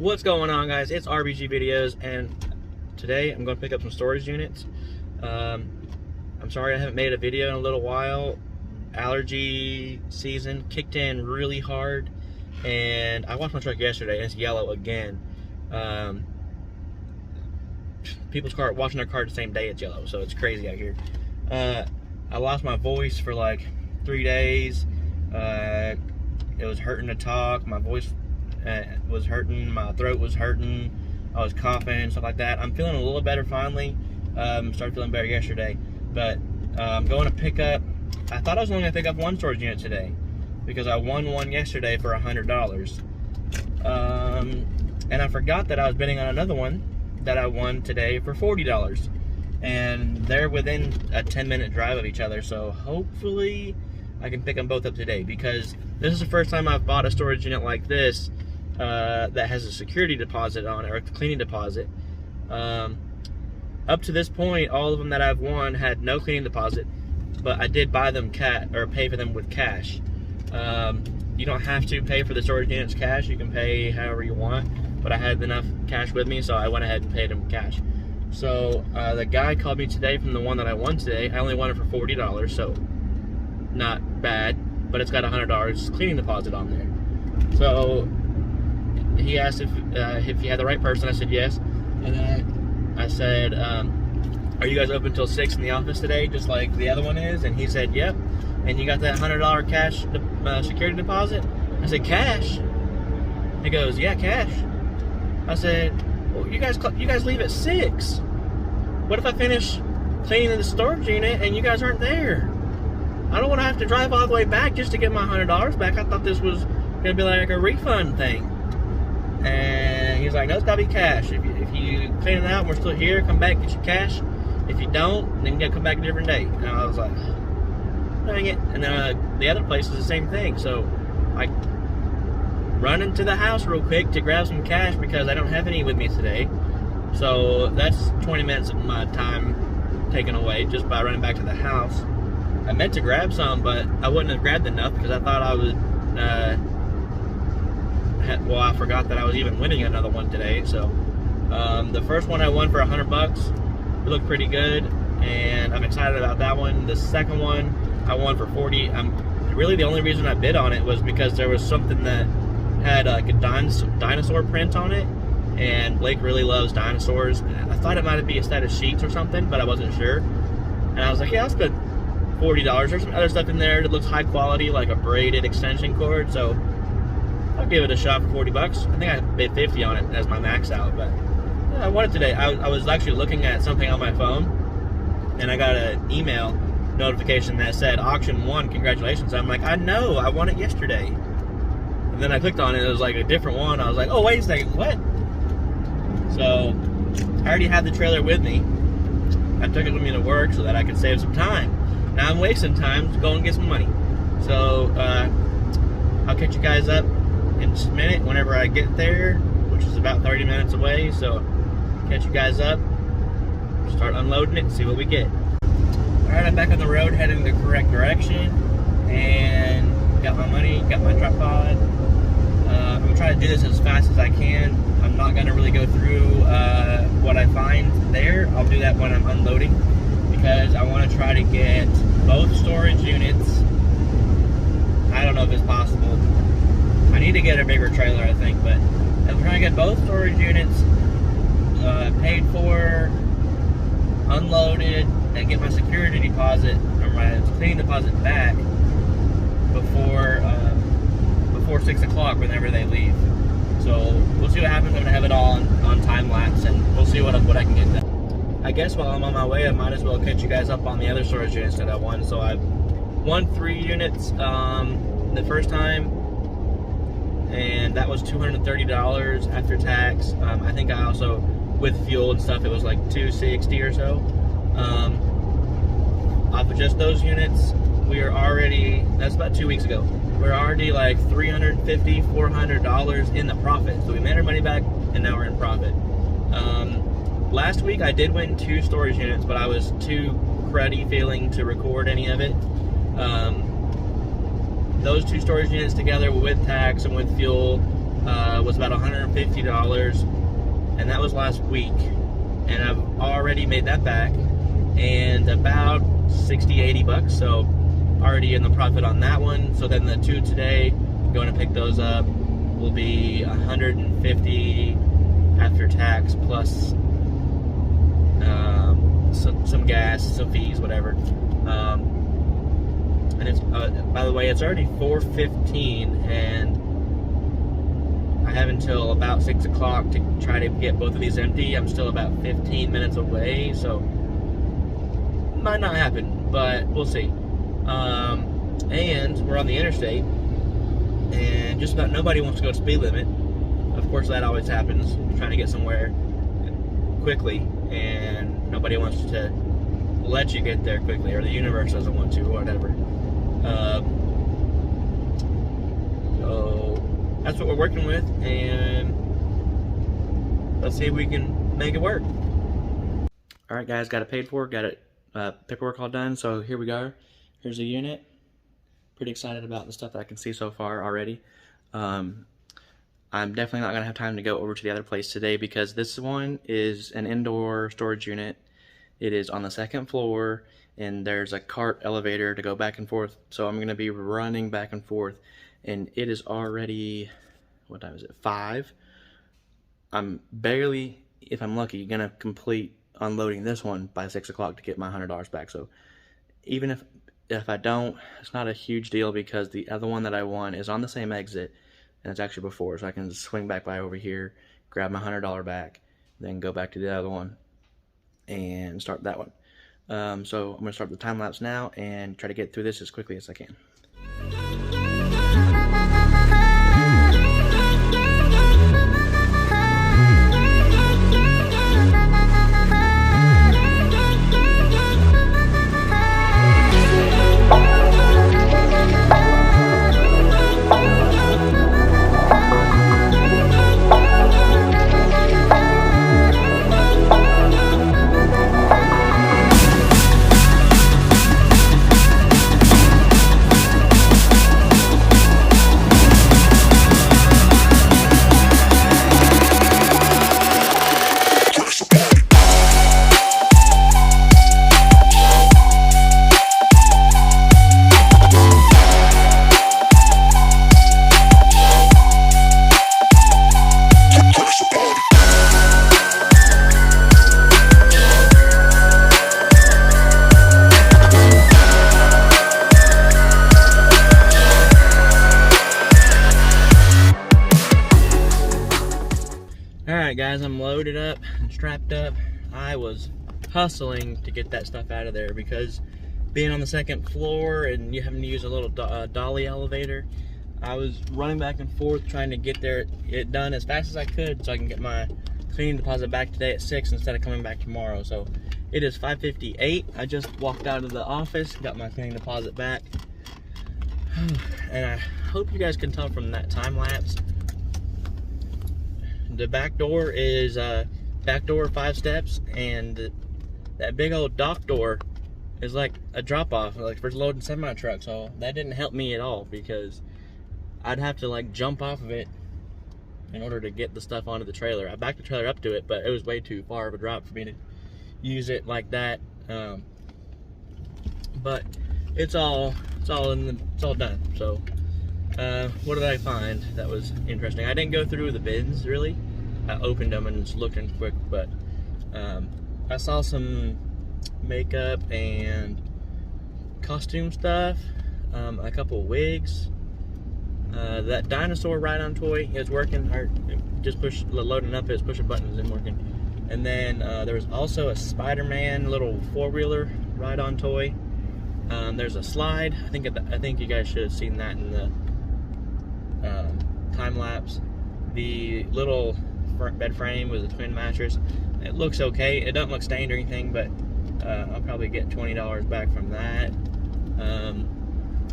What's going on, guys? It's RBG Videos, and today I'm going to pick up some storage units. I'm sorry I haven't made a video in a little while. Allergy season kicked in really hard, and I washed my truck yesterday and it's yellow again. People's car washing their car the same day it's yellow, so it's crazy out here. I lost my voice for like 3 days. It was hurting to talk. My voice was hurting, my throat was hurting, I was coughing and stuff like that. I'm feeling a little better finally. Started feeling better yesterday, but I'm going to pick up, I thought I was only going to pick up one storage unit today because I won one yesterday for $100. And I forgot that I was bidding on another one that I won today for $40. And they're within a 10-minute drive of each other, so hopefully I can pick them both up today, because this is the first time I've bought a storage unit like this that has a security deposit on it, or a cleaning deposit. Up to this point, all of them that I've won had no cleaning deposit, but I did buy them pay for them with cash. You don't have to pay for the storage units cash, you can pay however you want, but I had enough cash with me, so I went ahead and paid them cash. So the guy called me today from the one that I won today. I only won it for $40, so not bad, but it's got $100 cleaning deposit on there. So he asked if he had the right person. I said yes, and then I said, are you guys open till 6 in the office today, just like the other one is? And he said, yep. And you got that $100 cash security deposit? I said, cash? He goes, yeah, cash. I said, well, you guys leave at 6. What if I finish cleaning the storage unit and you guys aren't there? I don't want to have to drive all the way back just to get my $100 back. I thought this was gonna be like a refund thing. And he's like, no, it's gotta be cash. If you clean it out and we're still here, come back, get your cash. If you don't, then you gotta come back a different day. And I was like, dang it. And then the other place is the same thing. So I run into the house real quick to grab some cash because I don't have any with me today. So that's 20 minutes of my time taken away just by running back to the house. I meant to grab some, but I wouldn't have grabbed enough because I thought I would, well, I forgot that I was even winning another one today. So the first one I won for $100. It looked pretty good, and I'm excited about that one. The second one I won for $40. Really the only reason I bid on it was because there was something that had like a dinosaur print on it, and Blake really loves dinosaurs. I thought it might be a set of sheets or something, but I wasn't sure. And I was like, yeah, I'll spend $40. There's some other stuff in there that looks high quality, like a braided extension cord, so I'll give it a shot for $40. I think I bid 50 on it as my max out, but yeah, I won it today. I was actually looking at something on my phone, and I got an email notification that said auction won, congratulations. I'm like, I know, I won it yesterday. And then I clicked on it, it was like a different one. I was like, oh, wait a second, what? So I already had the trailer with me. I took it with me to work so that I could save some time. Now I'm wasting time to go and get some money. So I'll catch you guys up in just a minute whenever I get there, which is about 30 minutes away. So catch you guys up, start unloading it, and see what we get. Alright, I'm back on the road heading the correct direction, and got my money, got my tripod. I'm going to try to do this as fast as I can. I'm not going to really go through what I find there. I'll do that when I'm unloading, because I want to try to get both storage units. I don't know if it's possible. I need to get a bigger trailer, I think, but I'm trying to get both storage units paid for, unloaded, and get my security deposit, or my cleaning deposit back before 6 o'clock whenever they leave. So we'll see what happens. I'm going to have it all on time lapse, and we'll see what I can get done. I guess while I'm on my way, I might as well catch you guys up on the other storage units that I won. So I won 3 units the first time, and that was $230 after tax. I think I also, with fuel and stuff, it was like $260 or so. Off of just those units, we are already, that's about 2 weeks ago, we're already like $350, $400 in the profit. So we made our money back, and now we're in profit. Last week I did win 2 storage units, but I was too cruddy feeling to record any of it. Those 2 storage units together with tax and with fuel was about $150, and that was last week. And I've already made that back, and about 60-80 bucks, so already in the profit on that one. So then the two today, going to pick those up, will be 150 after tax, plus some gas, some fees, whatever. And it's by the way, it's already 4:15, and I have until about 6 o'clock to try to get both of these empty. I'm still about 15 minutes away, so might not happen, but we'll see. And we're on the interstate, and just about nobody wants to go speed limit. Of course, that always happens. You're trying to get somewhere quickly, and nobody wants to let you get there quickly, or the universe doesn't want to, or whatever. So that's what we're working with, and let's see if we can make it work. All right, guys, got it paid for, got it paperwork all done. So here we go. Here's the unit. Pretty excited about the stuff that I can see so far already. I'm definitely not gonna have time to go over to the other place today because this one is an indoor storage unit. It is on the second floor, and there's a cart elevator to go back and forth. So I'm gonna be running back and forth, and it is already, what time is it? 5. I'm barely, if I'm lucky, gonna complete unloading this one by 6 o'clock to get my $100 back. So even if I don't, it's not a huge deal because the other one that I won is on the same exit, and it's actually before, so I can just swing back by over here, grab my $100 back, then go back to the other one and start that one. So I'm gonna start the time lapse now and try to get through this as quickly as I can. Alright guys, I'm loaded up and strapped up. I was hustling to get that stuff out of there because being on the second floor and you having to use a little dolly elevator, I was running back and forth trying to get it done as fast as I could so I can get my cleaning deposit back today at 6 instead of coming back tomorrow. So it is 5:58. I just walked out of the office, got my cleaning deposit back. And I hope you guys can tell from that time lapse. The back door is back door 5 steps, and that big old dock door is like a drop off, like for loading semi truck. So that didn't help me at all because I'd have to like jump off of it in order to get the stuff onto the trailer. I backed the trailer up to it, but it was way too far of a drop for me to use it like that. But it's all done. So what did I find that was interesting? I didn't go through the bins really. I opened them and just looked in quick, but I saw some makeup and costume stuff, a couple wigs. That dinosaur ride-on toy is working, or just loading up, it's pushing buttons and working. And then there was also a Spider-Man little 4-wheeler ride-on toy. There's a slide. I think you guys should have seen that in the time lapse. The little bed frame was a twin mattress. It looks okay. It doesn't look stained or anything, but I'll probably get $20 back from that.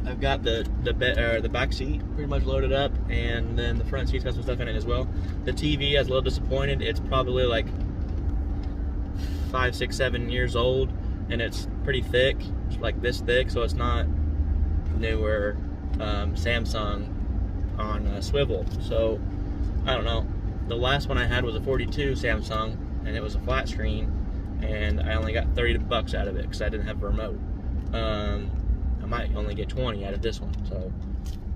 I've got the back seat pretty much loaded up, and then the front seat's got some stuff in it as well. The TV, I was a little disappointed. It's probably like 5, 6, 7 years old, and it's pretty thick, like this thick, so it's not newer Samsung on a swivel. So I don't know. The last one I had was a 42 Samsung, and it was a flat screen, and I only got 30 bucks out of it because I didn't have a remote. I might only get 20 out of this one, so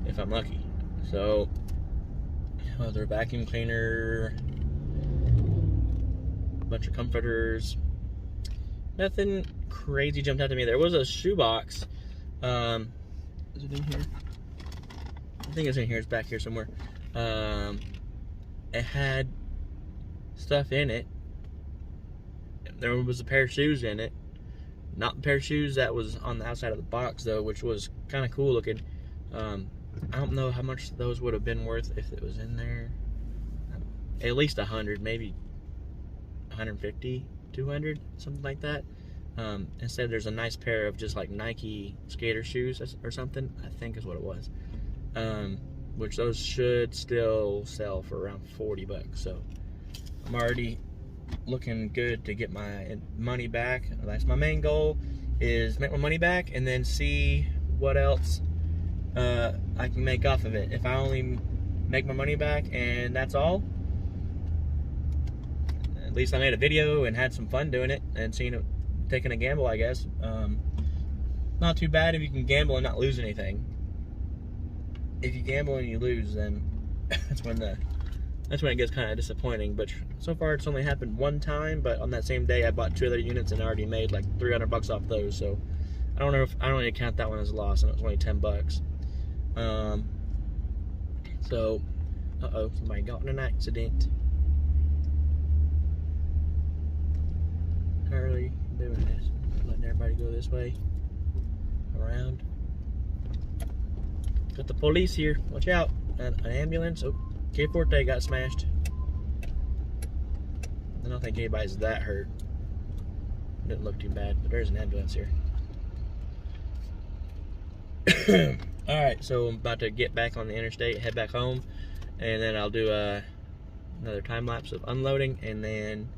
if I'm lucky. So, their vacuum cleaner, a bunch of comforters. Nothing crazy jumped out to me. There was a shoebox. Is it in here? I think it's in here. It's back here somewhere. It had stuff in it. There was a pair of shoes in it. Not the pair of shoes that was on the outside of the box, though, which was kind of cool looking. I don't know how much those would have been worth if it was in there. At least 100, maybe 150, 200, something like that. Instead, there's a nice pair of just like Nike skater shoes or something, I think is what it was. Which those should still sell for around 40 bucks. So I'm already looking good to get my money back. That's my main goal, is make my money back and then see what else I can make off of it. If I only make my money back and that's all, at least I made a video and had some fun doing it and taking a gamble, I guess. Not too bad if you can gamble and not lose anything. If you gamble and you lose, then that's when it gets kind of disappointing. But so far, it's only happened one time. But on that same day, I bought 2 other units and I already made like 300 bucks off those. So I don't really count that one as a loss, and it was only 10 bucks. So, somebody got in an accident. How are you doing this? Letting everybody go this way, around. Got the police here. Watch out! An ambulance. Oh, K Forte got smashed. I don't think anybody's that hurt. Didn't look too bad, but there's an ambulance here. Alright, so I'm about to get back on the interstate, head back home, and then I'll do another time lapse of unloading, and then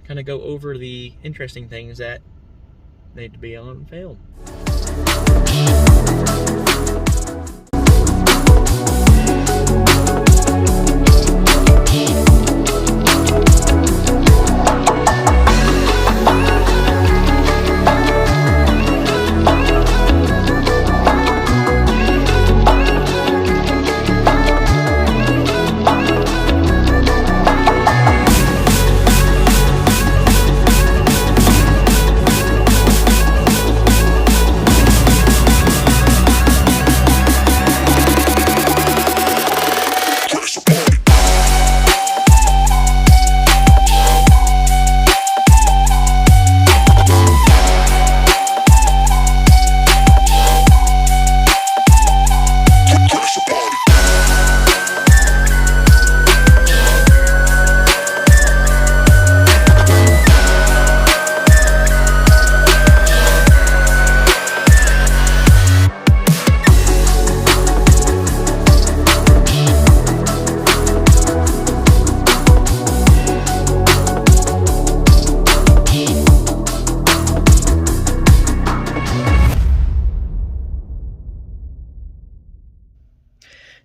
kind of go over the interesting things that need to be on film.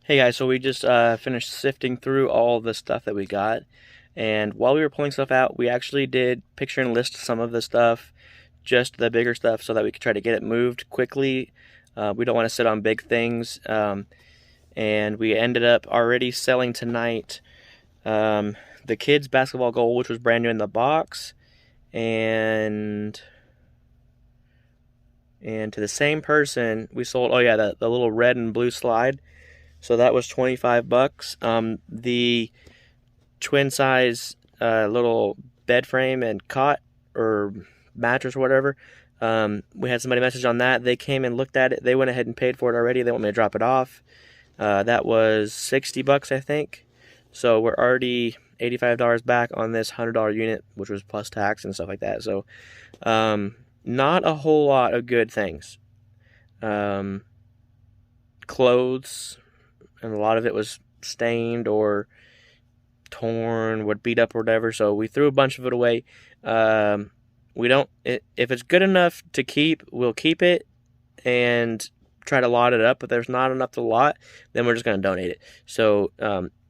Hey guys, so we just finished sifting through all the stuff that we got, and while we were pulling stuff out, we actually did picture and list some of the stuff, just the bigger stuff, so that we could try to get it moved quickly. We don't want to sit on big things, and we ended up already selling tonight the kids' basketball goal, which was brand new in the box, and to the same person, we sold, oh yeah, the little red and blue slide. So that was 25 bucks. The twin size little bed frame and cot or mattress or whatever, we had somebody message on that. They came and looked at it. They went ahead and paid for it already. They want me to drop it off. That was 60 bucks, I think. So we're already $85 back on this $100 unit, which was plus tax and stuff like that. So not a whole lot of good things. Clothes, and a lot of it was stained or torn, would beat up or whatever, so we threw a bunch of it away. We don't, if it's good enough to keep, we'll keep it and try to lot it up. If there's not enough to lot, then we're just going to donate it. So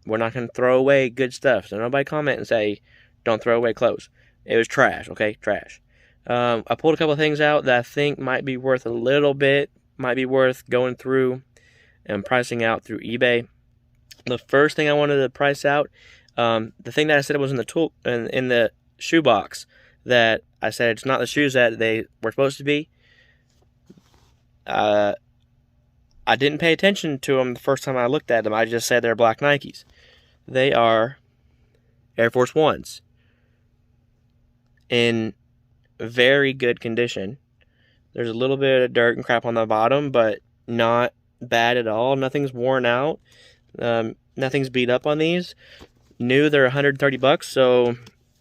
We're not going to throw away good stuff. So nobody comment and say, don't throw away clothes. It was trash, okay? Trash. I pulled a couple of things out that I think might be worth a little bit, might be worth going through and pricing out through eBay. The first thing I wanted to price out, the thing that I said was in the shoe box, that I said it's not the shoes that they were supposed to be. I didn't pay attention to them the first time I looked at them. I just said they're black Nikes. They are Air Force Ones in very good condition. There's a little bit of dirt and crap on the bottom, but not bad at all. Nothing's worn out. Nothing's beat up on these. New, they're $130, so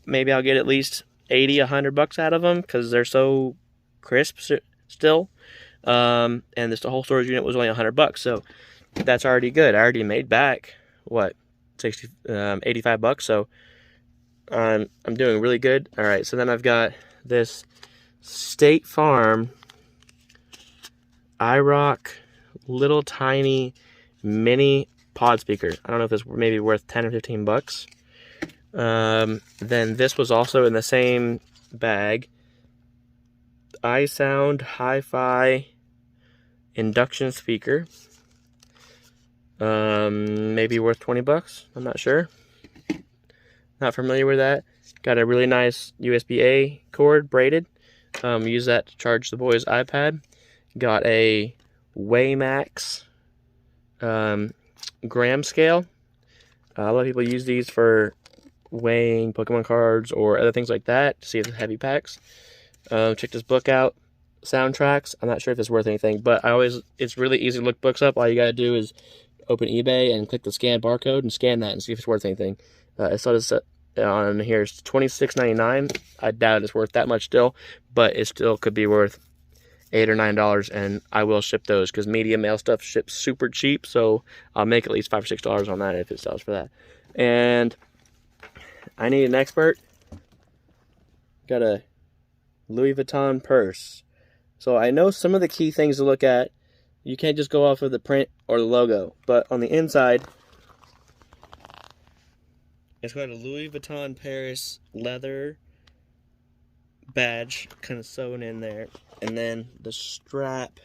maybe I'll get at least $80-$100 out of them because they're so crisp still. And this whole storage unit was only $100, so that's already good. I already made back what, $85, so I'm doing really good. All right, so then I've got this State Farm iRock little tiny mini pod speaker. I don't know if it's maybe worth 10 or 15 bucks. Then this was also in the same bag. iSound Hi-Fi induction speaker. Maybe worth 20 bucks. I'm not sure. Not familiar with that. Got a really nice USB-A cord braided. Use that to charge the boy's iPad. Got a Weighmax gram scale. A lot of people use these for weighing Pokemon cards or other things like that to see if it's heavy packs. Check this book out, Soundtracks. I'm not sure if it's worth anything, but it's really easy to look books up. All you gotta do is open eBay and click the scan barcode and scan that and see if it's worth anything. I saw this on here, it's $26.99. I doubt it's worth that much still, but it still could be worth $8 or $9, and I will ship those because media mail stuff ships super cheap, so I'll make at least $5 or $6 on that if it sells for that. And I need an expert. Got a Louis Vuitton purse. So I know some of the key things to look at. You can't just go off of the print or the logo, but on the inside, it's got a Louis Vuitton Paris leather badge kind of sewn in there, and then the strap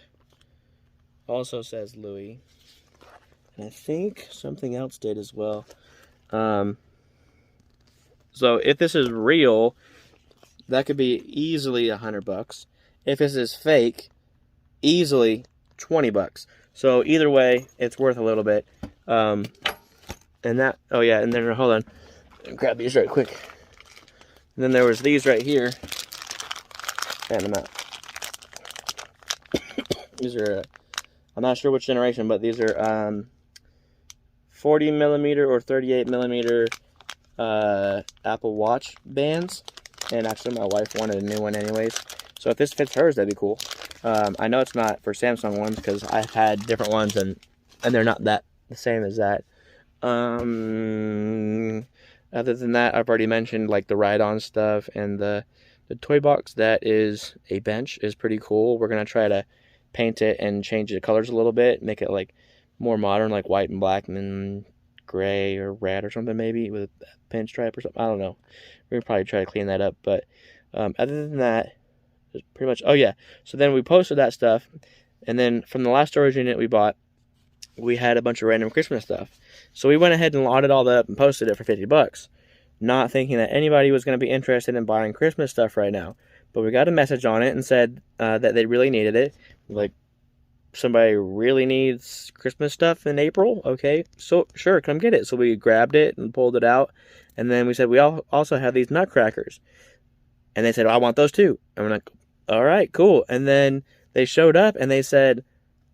also says Louis, and I think something else did as well. So if this is real, that could be easily $100. If this is fake, easily $20. So either way, it's worth a little bit. And that, oh yeah, and then hold on, grab these right quick. And then there was these right here. And them out. These are, I'm not sure which generation, but these are 40 millimeter or 38 millimeter Apple Watch bands. And actually, my wife wanted a new one anyways. So if this fits hers, that'd be cool. I know it's not for Samsung ones because I've had different ones and they're not that the same as that. Other than that, I've already mentioned like the ride-on stuff, and the toy box that is a bench is pretty cool. We're gonna try to paint it and change the colors a little bit, make it like more modern, like white and black, and then gray or red or something, maybe with a pinstripe or something. I don't know. We're gonna probably try to clean that up. But other than that, it's pretty much. Oh yeah. So then we posted that stuff, and then from the last storage unit we bought, we had a bunch of random Christmas stuff. So we went ahead and loaded all that up and posted it for $50, not thinking that anybody was going to be interested in buying Christmas stuff right now. But we got a message on it and said that they really needed it. Like, somebody really needs Christmas stuff in April? Okay, so sure, come get it. So we grabbed it and pulled it out. And then we said, we also have these nutcrackers. And they said, I want those too. And we're like, all right, cool. And then they showed up and they said,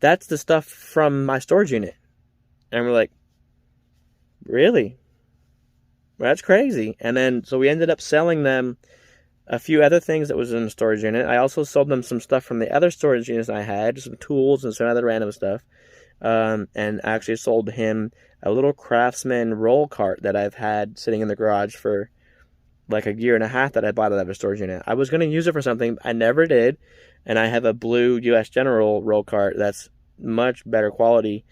that's the stuff from my storage unit. And we're like, really? Well, that's crazy. And then, so we ended up selling them a few other things that was in the storage unit. I also sold them some stuff from the other storage units I had, some tools and some other random stuff. And actually sold him a little Craftsman roll cart that I've had sitting in the garage for like a year and a half that I bought out of a storage unit. I was going to use it for something. I never did. And I have a blue US General roll cart that's much better quality.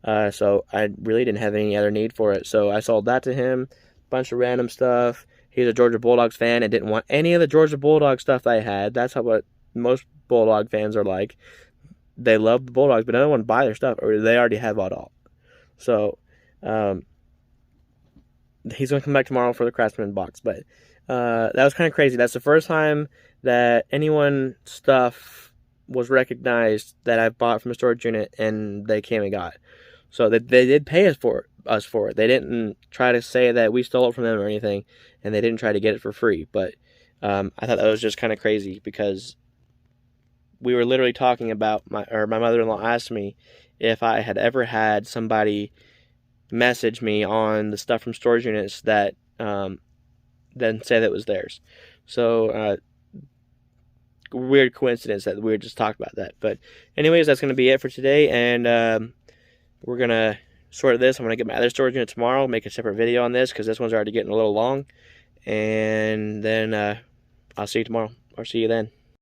So I really didn't have any other need for it. So I sold that to him, bunch of random stuff. He's a Georgia Bulldogs fan and didn't want any of the Georgia Bulldog stuff that I had. That's what most Bulldog fans are like. They love the Bulldogs, but they don't want to buy their stuff, or they already have it all. So he's going to come back tomorrow for the Craftsman box. But that was kind of crazy. That's the first time that anyone's stuff was recognized that I bought from a storage unit and they came and got. So they did pay us for it. They didn't try to say that we stole it from them or anything, and they didn't try to get it for free. But I thought that was just kind of crazy, because we were literally talking about my mother-in-law asked me if I had ever had somebody message me on the stuff from storage units that then say that it was theirs. So weird coincidence that we were just talking about that. But anyways, that's going to be it for today, and we're going to sort this. I'm going to get my other storage unit tomorrow, make a separate video on this, because this one's already getting a little long. And then I'll see you tomorrow, or see you then.